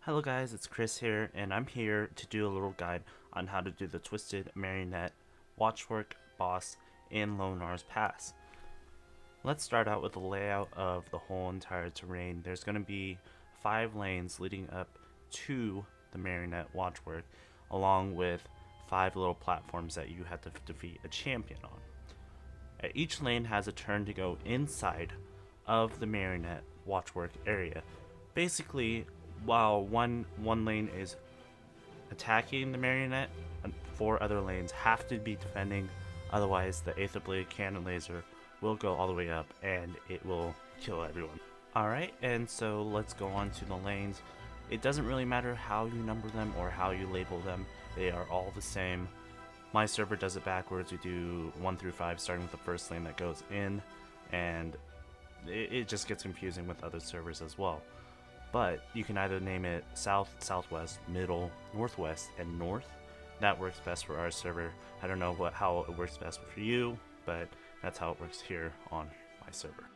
Hello guys, it's Chris here, and I'm here to do a little guide on how to do the Twisted Marionette, Watchwork, Boss, and Lonar's Pass. Let's start out with the layout of the whole entire terrain. There's going to be 5 lanes leading up to the Marionette Watchwork, along with 5 little platforms that you have to defeat a champion on. Each lane has a turn to go inside of the Marionette Watchwork area. Basically, while one lane is attacking the Marionette, 4 other lanes have to be defending, otherwise the Aether Blade Cannon Laser will go all the way up and it will kill everyone. Alright, and so let's go on to the lanes. It doesn't really matter how you number them or how you label them, they are all the same. My server does it backwards. We do 1 through 5 starting with the first lane that goes in, and it just gets confusing with other servers as well. But you can either name it south, southwest, middle, northwest, and north. That works best for our server. I don't know how it works best for you, but that's how it works here on my server.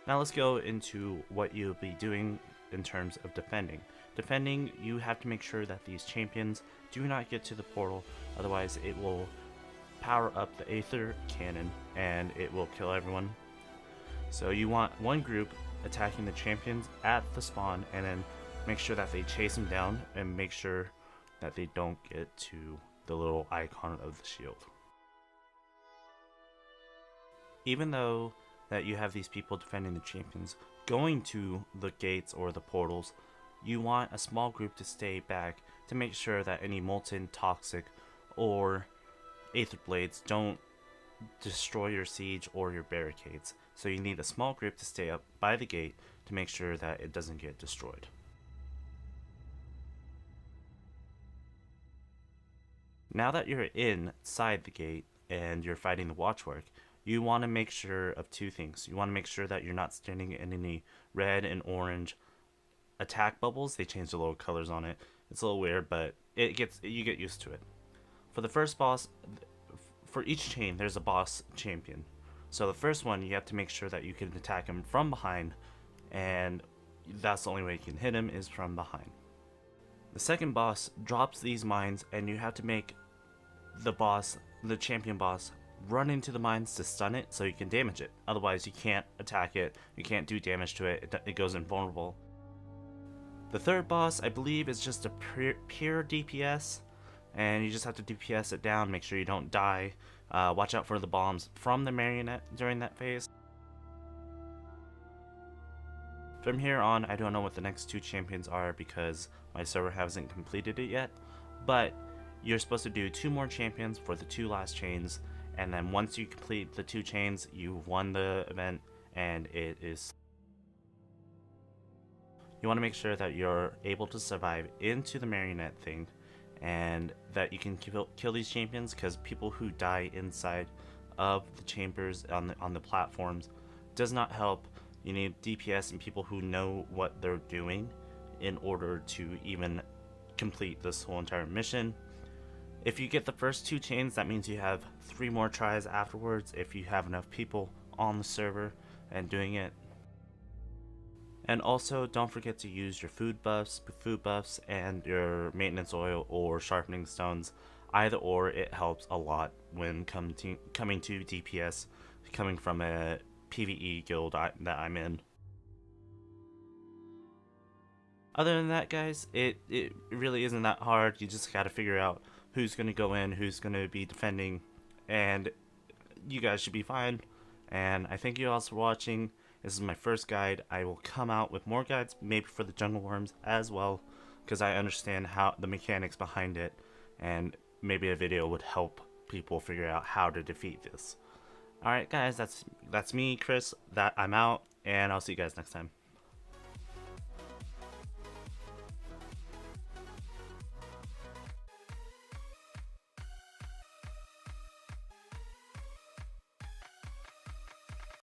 Now let's go into what you'll be doing in terms of defending. Defending, you have to make sure that these champions do not get to the portal, otherwise it will power up the Aether Cannon and it will kill everyone. So you want one group attacking the champions at the spawn, and then make sure that they chase them down and make sure that they don't get to the little icon of the shield. Even though that you have these people defending the champions going to the gates or the portals, you want a small group to stay back to make sure that any molten, toxic, or aether blades don't destroy your siege or your barricades. So you need a small group to stay up by the gate to make sure that it doesn't get destroyed. Now that you're inside the gate and you're fighting the Watchwork, you want to make sure of 2 things. You want to make sure that you're not standing in any red and orange attack bubbles. They change the little colors on it. It's a little weird, but you get used to it. For the first boss, for each chain, there's a boss champion. So the first one, you have to make sure that you can attack him from behind, and that's the only way you can hit him is from behind. The second boss drops these mines, and you have to make the champion boss, run into the mines to stun it so you can damage it. Otherwise you can't attack it, you can't do damage to it, it goes invulnerable. The third boss, I believe, is just a pure DPS, and you just have to DPS it down, make sure you don't die. Watch out for the bombs from the Marionette during that phase. From here on, I don't know what the next 2 champions are because my server hasn't completed it yet, but you're supposed to do 2 more champions for the 2 last chains, and then once you complete the 2 chains, you've won the event, and it is... You want to make sure that you're able to survive into the Marionette thing, and that you can kill these champions, because people who die inside of the chambers on the platforms does not help. You need DPS and people who know what they're doing in order to even complete this whole entire mission. If you get the first 2 chains, that means you have 3 more tries afterwards if you have enough people on the server and doing it. And also, don't forget to use your food buffs, and your maintenance oil or sharpening stones. Either or, it helps a lot when coming to DPS, coming from a PvE guild that I'm in. Other than that, guys, it really isn't that hard. You just gotta figure out who's gonna go in, who's gonna be defending, and you guys should be fine. And I thank you all for watching. This is my first guide. I will come out with more guides, maybe for the jungle worms as well, because I understand how the mechanics behind it, and maybe a video would help people figure out how to defeat this. Alright guys, that's me, Chris, I'm out, and I'll see you guys next time.